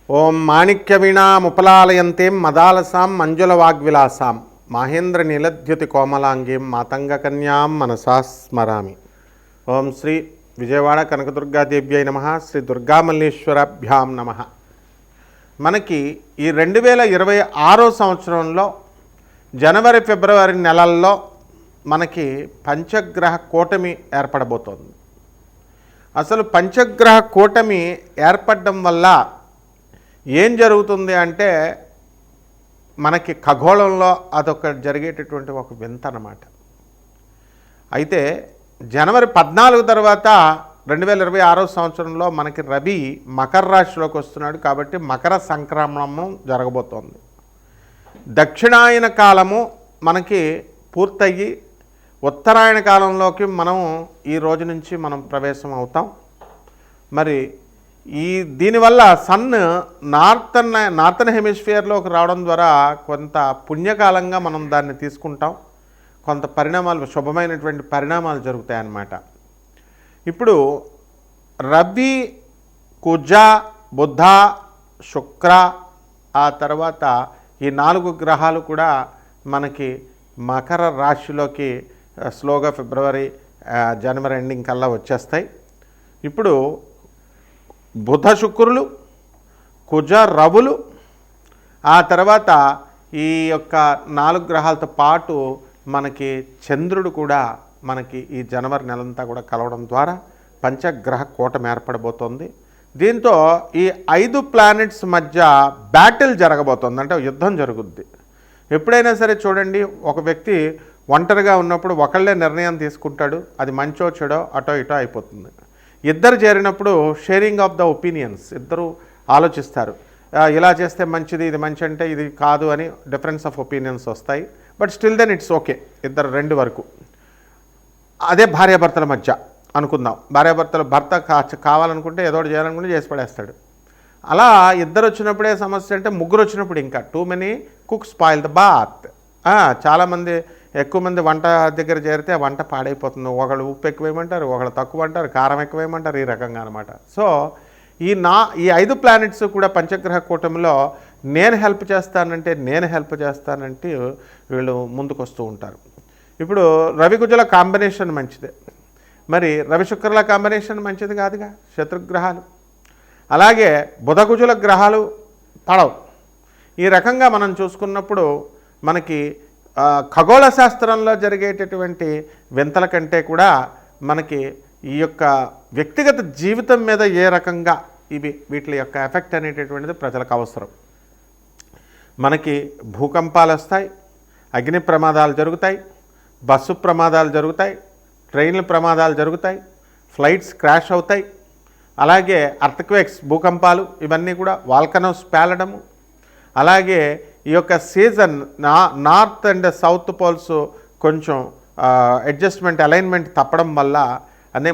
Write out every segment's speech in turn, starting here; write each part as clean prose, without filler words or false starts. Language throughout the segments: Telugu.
ఓం మాణిక్యవీణాముపలాలయంతేం మదాలసాం మంజులవాగ్విలాసాం మహేంద్ర నీలద్యుతి కోమలాంగీం మాతంగకన్యాం మనసా స్మరామి. ఓం శ్రీ విజయవాడ కనకదుర్గాదేవ్యై నమః. శ్రీ దుర్గామల్లేశ్వరాభ్యాం నమః. మనకి ఈ 2026 సంవత్సరంలో జనవరి ఫిబ్రవరి నెలల్లో మనకి పంచగ్రహ కూటమి ఏర్పడబోతోంది. అసలు పంచగ్రహ కూటమి ఏర్పడడం వల్ల ఏం జరుగుతుంది అంటే మనకి ఖగోళంలో అదొక జరిగేటటువంటి ఒక వింత అన్నమాట. అయితే జనవరి 14 తర్వాత 2026 సంవత్సరంలో మనకి రవి మకర రాశిలోకి వస్తున్నాడు. కాబట్టి మకర సంక్రమణం జరగబోతోంది. దక్షిణాయన కాలము మనకి పూర్తయ్యి ఉత్తరాయణ కాలంలోకి మనం ఈ రోజు నుంచి మనం ప్రవేశం అవుతాం. మరి దీనివల్ల సన్ నార్థన్ హెమిస్ఫియర్లోకి రావడం ద్వారా కొంత పుణ్యకాలంగా మనం దాన్ని తీసుకుంటాం. కొంత పరిణామాలు, శుభమైనటువంటి పరిణామాలు జరుగుతాయన్నమాట. ఇప్పుడు రవి, కుజ, బుధ, శుక్ర, ఆ తర్వాత ఈ 4 గ్రహాలు కూడా మనకి మకర రాశిలోకి స్లోగా ఫిబ్రవరి జనవరి ఎండింగ్ కల్లా వచ్చేస్తాయి. ఇప్పుడు బుధ శుక్రులు, కుజ రవులు, ఆ తర్వాత ఈ యొక్క 4 గ్రహాలతో పాటు మనకి చంద్రుడు కూడా మనకి ఈ జనవరి నెలంతా కూడా కలవడం ద్వారా పంచగ్రహ కూటమి ఏర్పడబోతోంది. దీంతో ఈ 5 ప్లానెట్స్ మధ్య బ్యాటిల్ జరగబోతోంది, అంటే యుద్ధం జరుగుద్ది. ఎప్పుడైనా సరే చూడండి, ఒక వ్యక్తి ఒంటరిగా ఉన్నప్పుడు ఒకళ్ళే నిర్ణయం తీసుకుంటాడు, అది మంచో చెడో అటో ఇటో అయిపోతుంది. ఇద్దరు చేరినప్పుడు షేరింగ్ ఆఫ్ ద ఒపీనియన్స్, ఇద్దరు ఆలోచిస్తారు, ఇలా చేస్తే మంచిది, ఇది మంచి అంటే ఇది కాదు అని డిఫరెన్స్ ఆఫ్ ఒపీనియన్స్ వస్తాయి. But still then it's okay, ఇద్దరు 2 వరకు. అదే భార్యాభర్తల మధ్య అనుకుందాం. భార్యాభర్తలు, భర్త కావాలనుకుంటే ఏదో ఒకటి చేయాలనుకుంటే చేసి పడేస్తాడు. అలా ఇద్దరు వచ్చినప్పుడే సమస్య. అంటే ముగ్గురు వచ్చినప్పుడు ఇంకా too many cook spoil the broth. చాలామంది ఎక్కువ మంది వంట దగ్గర చేరితే ఆ వంట పాడైపోతుంది. ఒకళ్ళు ఉప్పు ఎక్కువేయమంటారు, ఒకళ్ళు తక్కువ అంటారు, కారం ఎక్కువేయమంటారు, ఈ రకంగా అనమాట. సో ఈ 5 ప్లానెట్స్ కూడా పంచగ్రహ కూటమిలో నేను హెల్ప్ చేస్తానంటే వీళ్ళు ముందుకు వస్తూ ఉంటారు. ఇప్పుడు రవి కుజుల కాంబినేషన్ మంచిదే, మరి రవి శుక్రుల కాంబినేషన్ మంచిది కాదుగా, శత్రుగ్రహాలు. అలాగే బుధ కుజుల గ్రహాలు పడవు. ఈ రకంగా మనం చూసుకున్నప్పుడు మనకి ఖగోళ శాస్త్రంలో జరిగేటటువంటి వింతల కంటే కూడా మనకి ఈ యొక్క వ్యక్తిగత జీవితం మీద ఏ రకంగా వీటి యొక్క ఎఫెక్ట్ అనేటటువంటిది ప్రజలకు అవసరం. మనకి భూకంపాలు వస్తాయి, అగ్ని ప్రమాదాలు జరుగుతాయి, బస్సు ప్రమాదాలు జరుగుతాయి, ట్రైన్ల ప్రమాదాలు జరుగుతాయి, ఫ్లైట్స్ క్రాష్ అవుతాయి. అలాగే అర్త్క్వేక్స్, భూకంపాలు, ఇవన్నీ కూడా వాల్కనోస్ పేలడము. అలాగే ఈ యొక్క season north and south poles కొంచెం అడ్జస్ట్మెంట్, అలైన్మెంట్ తప్పడం వల్ల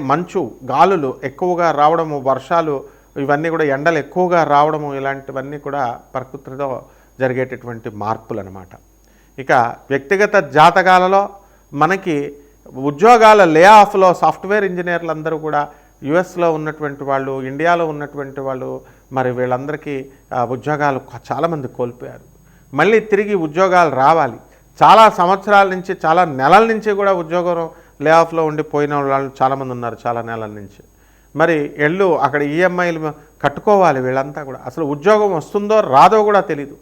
మంచు, గాలులు ఎక్కువగా రావడము, వర్షాలు, ఇవన్నీ కూడా ఎండలు ఎక్కువగా రావడము, ఇలాంటివన్నీ కూడా ప్రకృతిలో జరిగేటటువంటి మార్పులు అన్నమాట. ఇక వ్యక్తిగత జాతకాలలో మనకి ఉద్యోగాల లే ఆఫ్లో సాఫ్ట్వేర్ ఇంజనీర్లు అందరూ కూడా యుఎస్లో ఉన్నటువంటి వాళ్ళు, ఇండియాలో ఉన్నటువంటి వాళ్ళు, మరి వీళ్ళందరికీ ఉద్యోగాలు చాలామంది కోల్పోయారు. మళ్ళీ తిరిగి ఉద్యోగాలు రావాలి. చాలా సంవత్సరాల నుంచి, చాలా నెలల నుంచి కూడా ఉద్యోగం లే ఆఫ్లో ఉండిపోయిన వాళ్ళు చాలామంది ఉన్నారు, చాలా నెలల నుంచి. మరి అక్కడ ఈఎంఐలు కట్టుకోవాలి వీళ్ళంతా కూడా. అసలు ఉద్యోగం వస్తుందో రాదో కూడా తెలీదు.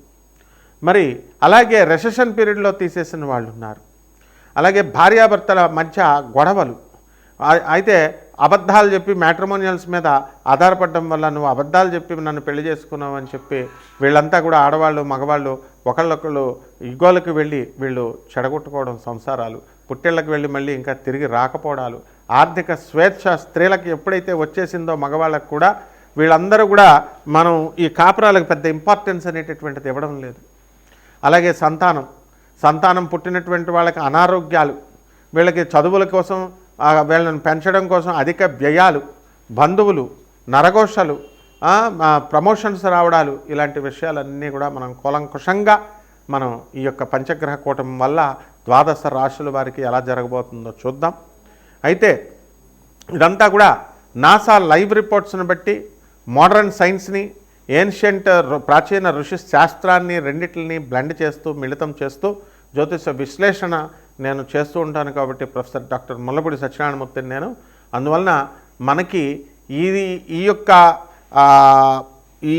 మరి అలాగే రెసెషన్ పీరియడ్లో తీసేసిన వాళ్ళు ఉన్నారు. అలాగే భార్యాభర్తల మధ్య గొడవలు. అయితే అబద్ధాలు చెప్పి మ్యాట్రిమోనియల్స్ మీద ఆధారపడడం వల్ల నువ్వు అబద్ధాలు చెప్పి నన్ను పెళ్లి చేసుకున్నావు అని చెప్పి వీళ్ళంతా కూడా ఆడవాళ్ళు, మగవాళ్ళు ఒకళ్ళొకళ్ళు యుగాలకు వెళ్ళి వీళ్ళు చెడగొట్టుకోవడం, సంసారాలు, పుట్టిళ్ళకి వెళ్ళి మళ్ళీ ఇంకా తిరిగి రాకపోవడాలు, ఆర్థిక స్వేచ్ఛ స్త్రీలకు ఎప్పుడైతే వచ్చేసిందో మగవాళ్ళకు కూడా వీళ్ళందరూ కూడా మనం ఈ కాపురాలకు పెద్ద ఇంపార్టెన్స్ అనేటటువంటిది ఇవ్వడం లేదు. అలాగే సంతానం పుట్టినటువంటి వాళ్ళకి అనారోగ్యాలు, వీళ్ళకి చదువుల కోసం, వీళ్ళని పెంచడం కోసం అధిక వ్యయాలు, బంధువులు, నరఘోషలు, ప్రమోషన్స్ రావడాలు, ఇలాంటి విషయాలన్నీ కూడా మనం కూలంకుషంగా మనం ఈ యొక్క పంచగ్రహ కూటమి వల్ల 12 రాశుల వారికి ఎలా జరగబోతుందో చూద్దాం. అయితే ఇదంతా కూడా నాసా లైవ్ రిపోర్ట్స్ని బట్టి, మోడర్న్ సైన్స్ని, ఏన్షియంట్ ప్రాచీన ఋషి శాస్త్రాన్ని రెండిటిని బ్లెండ్ చేస్తూ మిళితం చేస్తూ జ్యోతిష విశ్లేషణ నేను చేస్తూ ఉంటాను. కాబట్టి ప్రొఫెసర్ డాక్టర్ ముల్లపూడి సత్యనారాయణమూర్తిని నేను. అందువలన మనకి ఈ యొక్క ఈ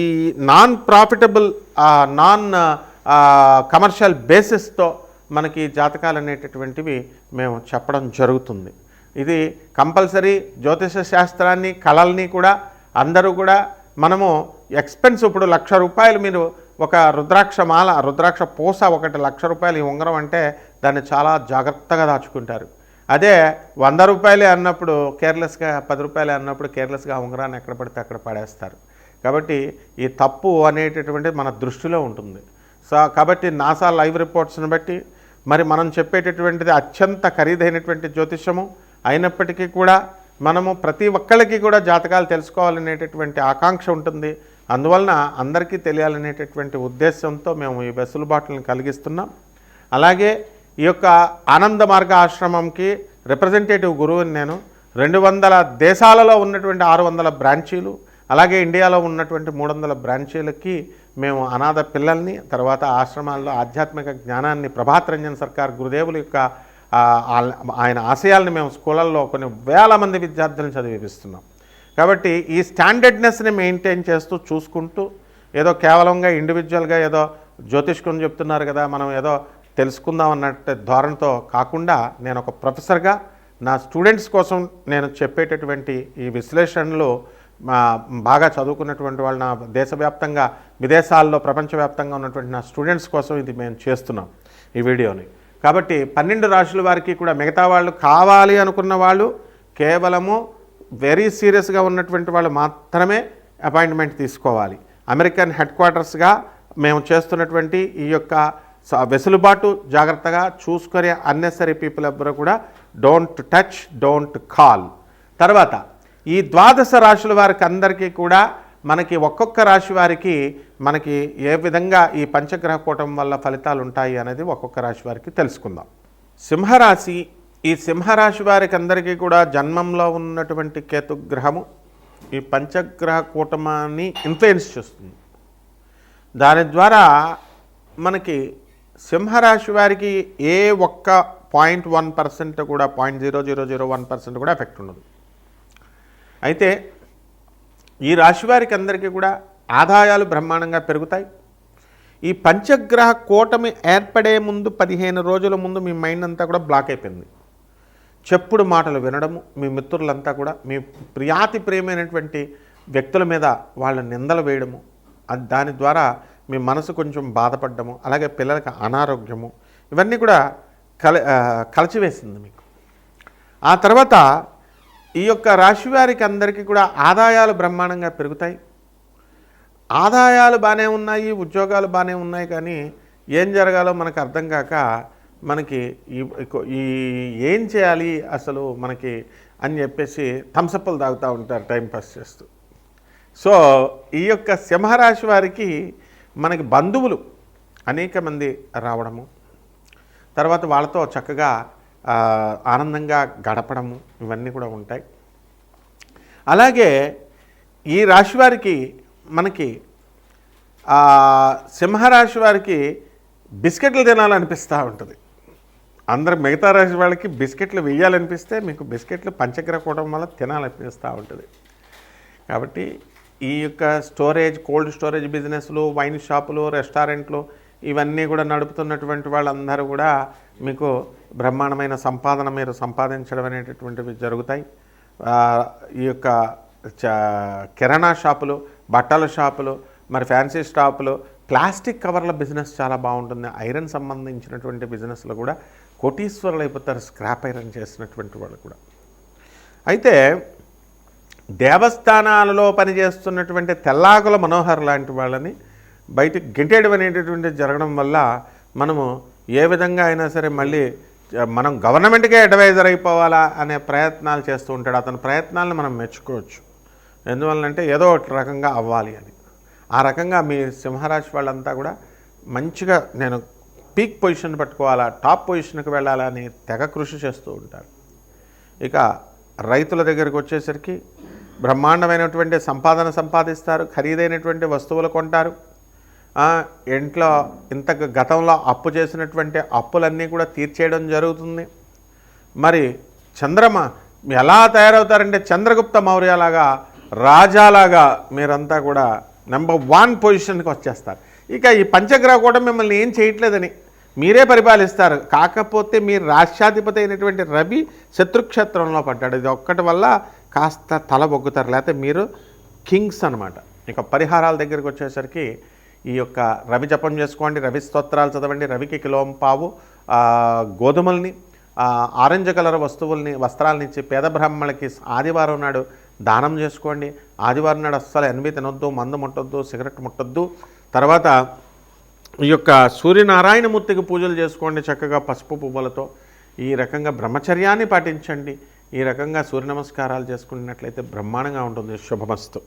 నాన్ ప్రాఫిటబుల్ నాన్ కమర్షియల్ బేసిస్తో మనకి జాతకాలు అనేటటువంటివి మేము చెప్పడం జరుగుతుంది. ఇది కంపల్సరీ జ్యోతిష శాస్త్రాన్ని కళల్ని కూడా అందరూ కూడా మనము ఎక్స్పెన్స్ ఇప్పుడు ₹1,00,000 మీరు ఒక రుద్రాక్ష పూస ఒకటి ₹1,00,000 ఈ ఉంగరం అంటే దాన్ని చాలా జాగ్రత్తగా దాచుకుంటారు. అదే ₹100 అన్నప్పుడు కేర్లెస్గా, ₹10 అన్నప్పుడు కేర్లెస్గా ఉంగరాన్ని ఎక్కడ పడితే అక్కడ పడేస్తారు. కాబట్టి ఈ తప్పు అనేటటువంటిది మన దృష్టిలో ఉంటుంది. కాబట్టి నాసా లైవ్ రిపోర్ట్స్ని బట్టి మరి మనం చెప్పేటటువంటిది అత్యంత ఖరీదైనటువంటి జ్యోతిషము అయినప్పటికీ కూడా మనము ప్రతి ఒక్కళ్ళకి కూడా జాతకాలు తెలుసుకోవాలనేటటువంటి ఆకాంక్ష ఉంటుంది. అందువలన అందరికీ తెలియాలనేటటువంటి ఉద్దేశంతో మేము ఈ వెసులుబాటులను కలిగిస్తున్నాం. అలాగే ఈ యొక్క ఆనంద మార్గ ఆశ్రమంకి రిప్రజెంటేటివ్ గురువుని నేను. 200 దేశాలలో ఉన్నటువంటి 600 బ్రాంచీలు, అలాగే ఇండియాలో ఉన్నటువంటి 300 బ్రాంచీలకి మేము అనాథ పిల్లల్ని, తర్వాత ఆశ్రమాల్లో ఆధ్యాత్మిక జ్ఞానాన్ని ప్రభాత్ రంజన్ సర్కార్ గురుదేవుల యొక్క ఆయన ఆశయాలను మేము స్కూళ్ళల్లో కొన్ని వేల మంది విద్యార్థులను చదివిస్తున్నాం. కాబట్టి ఈ స్టాండర్డ్నెస్ని మెయింటైన్ చేస్తూ చూసుకుంటూ ఏదో కేవలంగా ఇండివిజువల్గా ఏదో జ్యోతిష్కుని చెప్తున్నారు కదా మనం ఏదో తెలుసుకుందాం అన్నట్టు ధోరణితో కాకుండా నేను ఒక ప్రొఫెసర్గా నా స్టూడెంట్స్ కోసం నేను చెప్పేటటువంటి ఈ విశ్లేషణలు బాగా చదువుకున్నటువంటి వాళ్ళు నా దేశవ్యాప్తంగా విదేశాల్లో ప్రపంచవ్యాప్తంగా ఉన్నటువంటి నా స్టూడెంట్స్ కోసం ఇది మేము చేస్తున్నాం ఈ వీడియోని. కాబట్టి 12 రాశుల వారికి కూడా మిగతా వాళ్ళు కావాలి అనుకున్న వాళ్ళు కేవలము వెరీ సీరియస్గా ఉన్నటువంటి వాళ్ళు మాత్రమే అపాయింట్మెంట్ తీసుకోవాలి. అమెరికన్ హెడ్ క్వార్టర్స్గా మేము చేస్తున్నటువంటి ఈ యొక్క వెసులుబాటు జాగ్రత్తగా చూసుకొని అన్నెసరీ పీపుల్ ఎవ్వరూ కూడా డోంట్ టచ్, డోంట్ కాల్. తర్వాత ఈ 12 రాశుల వారికి అందరికీ కూడా మనకి ఒక్కొక్క రాశి వారికి మనకి ఏ విధంగా ఈ పంచగ్రహ కూటమి వల్ల ఫలితాలు ఉంటాయి అనేది ఒక్కొక్క రాశి వారికి తెలుసుకుందాం. సింహరాశి. ఈ సింహరాశి వారికి అందరికీ కూడా జన్మంలో ఉన్నటువంటి కేతుగ్రహము ఈ పంచగ్రహ కూటమాన్ని ఇన్ఫ్లుయెన్స్ చేస్తుంది. దాని ద్వారా మనకి సింహరాశి వారికి ఏ ఒక్క 0.1% కూడా 0.0001% కూడా ఎఫెక్ట్ ఉండదు. అయితే ఈ రాశి వారికి అందరికీ కూడా ఆదాయాలు బ్రహ్మాండంగా పెరుగుతాయి. ఈ పంచగ్రహ కూటమి ఏర్పడే ముందు 15 రోజుల ముందు మీ మైండ్ అంతా కూడా బ్లాక్ అయిపోయింది. చెప్పుడు మాటలు వినడము, మీ మిత్రులంతా కూడా మీ ప్రియాతి ప్రియమైనటువంటి వ్యక్తుల మీద వాళ్ళ నిందలు వేయడము, దాని ద్వారా మీ మనసు కొంచెం బాధపడము, అలాగే పిల్లలకి అనారోగ్యము, ఇవన్నీ కూడా కలచివేసింది మీకు. ఆ తర్వాత ఈ యొక్క రాశి వారికి అందరికీ కూడా ఆదాయాలు బ్రహ్మాండంగా పెరుగుతాయి. ఆదాయాలు బాగానే ఉన్నాయి, ఉద్యోగాలు బాగానే ఉన్నాయి, కానీ ఏం జరగాలో మనకు అర్థం కాక మనకి ఈ ఏం చేయాలి అసలు మనకి అని చెప్పేసి థమ్సప్లు తాగుతూ ఉంటారు టైంపాస్ చేస్తూ. సో ఈ యొక్క సింహరాశి వారికి మనకి బంధువులు అనేక మంది రావడము, తర్వాత వాళ్ళతో చక్కగా ఆనందంగా గడపడము, ఇవన్నీ కూడా ఉంటాయి. అలాగే ఈ రాశి వారికి మనకి సింహరాశి వారికి బిస్కెట్లు తినాలనిపిస్తూ ఉంటుంది. అందరు మిగతా రాశి వాళ్ళకి బిస్కెట్లు వేయాలనిపిస్తే మీకు బిస్కెట్లు పంచగ్రహ కూటమి వల్ల తినాలనిపిస్తూ ఉంటుంది. కాబట్టి ఈ యొక్క కోల్డ్ స్టోరేజ్ బిజినెస్లు, వైన్ షాపులు, రెస్టారెంట్లు ఇవన్నీ కూడా నడుపుతున్నటువంటి వాళ్ళందరూ కూడా మీకు బ్రహ్మాండమైన సంపాదన మీరు సంపాదించడం అనేటటువంటివి జరుగుతాయి. ఈ యొక్క కిరాణా షాపులు, బట్టల షాపులు, మరి ఫ్యాన్సీ షాపులు, ప్లాస్టిక్ కవర్ల బిజినెస్ చాలా బాగుంటుంది. ఐరన్ సంబంధించినటువంటి బిజినెస్లో కూడా కోటీశ్వరులు అయిపోతారు, స్క్రాప్ ఐరన్ చేసినటువంటి వాళ్ళు కూడా. అయితే దేవస్థానాలలో పనిచేస్తున్నటువంటి తెల్లాకుల మనోహర్ లాంటి వాళ్ళని బయటికి గెంటేయడం అనేటటువంటి జరగడం వల్ల మనము ఏ విధంగా అయినా సరే మళ్ళీ మనం గవర్నమెంట్కే అడ్వైజర్ అయిపోవాలా అనే ప్రయత్నాలు చేస్తూ ఉంటాడు. అతని ప్రయత్నాలను మనం మెచ్చుకోవచ్చు. ఎందువల్లంటే ఏదో ఒక రకంగా అవ్వాలి అని. ఆ రకంగా మీ సింహరాశి వాళ్ళంతా కూడా మంచిగా నేను పీక్ పొజిషన్ పట్టుకోవాలా, టాప్ పొజిషన్కి వెళ్ళాలా అని తెగ కృషి చేస్తూ ఉంటారు. ఇక రైతుల దగ్గరికి వచ్చేసరికి బ్రహ్మాండమైనటువంటి సంపాదన సంపాదిస్తారు, ఖరీదైనటువంటి వస్తువులు కొంటారు. ఇంట్లో ఇంత గతంలో అప్పు చేసినటువంటి అప్పులన్నీ కూడా తీర్చేయడం జరుగుతుంది. మరి చంద్రమ ఎలా తయారవుతారంటే చంద్రగుప్త మౌర్యలాగా, రాజాలాగా మీరంతా కూడా నెంబర్ 1 పొజిషన్కి వచ్చేస్తారు. ఇక ఈ పంచగ్రహ కూడా మిమ్మల్ని ఏం చేయట్లేదని మీరే పరిపాలిస్తారు. కాకపోతే మీరు రాష్ట్రాధిపతి అయినటువంటి రవి శత్రుక్షేత్రంలో పడ్డాడు. ఇది ఒక్కటి వల్ల కాస్త తల బొగ్గుతారు, లేకపోతే మీరు కింగ్స్ అనమాట. ఇక పరిహారాల దగ్గరికి వచ్చేసరికి ఈ యొక్క రవి జపం చేసుకోండి, రవి స్తోత్రాలు చదవండి, రవికి కిలోంపావు గోధుమల్ని, ఆరెంజ్ కలర్ వస్త్రాలని ఇచ్చి పేద బ్రాహ్మణులకి ఆదివారం నాడు దానం చేసుకోండి. ఆదివారం నాడు అస్సలు ఎనిమిది తినొద్దు, మందు ముట్టొద్దు, సిగరెట్ ముట్టొద్దు. తర్వాత ఈ యొక్క సూర్యనారాయణమూర్తికి పూజలు చేసుకోండి చక్కగా పసుపు పువ్వులతో. ఈ రకంగా బ్రహ్మచర్యాన్ని పాటించండి. ఈ రకంగా సూర్య నమస్కారాలు చేసుకున్నట్లయితే బ్రహ్మాండంగా ఉంటుంది. శుభమస్తు.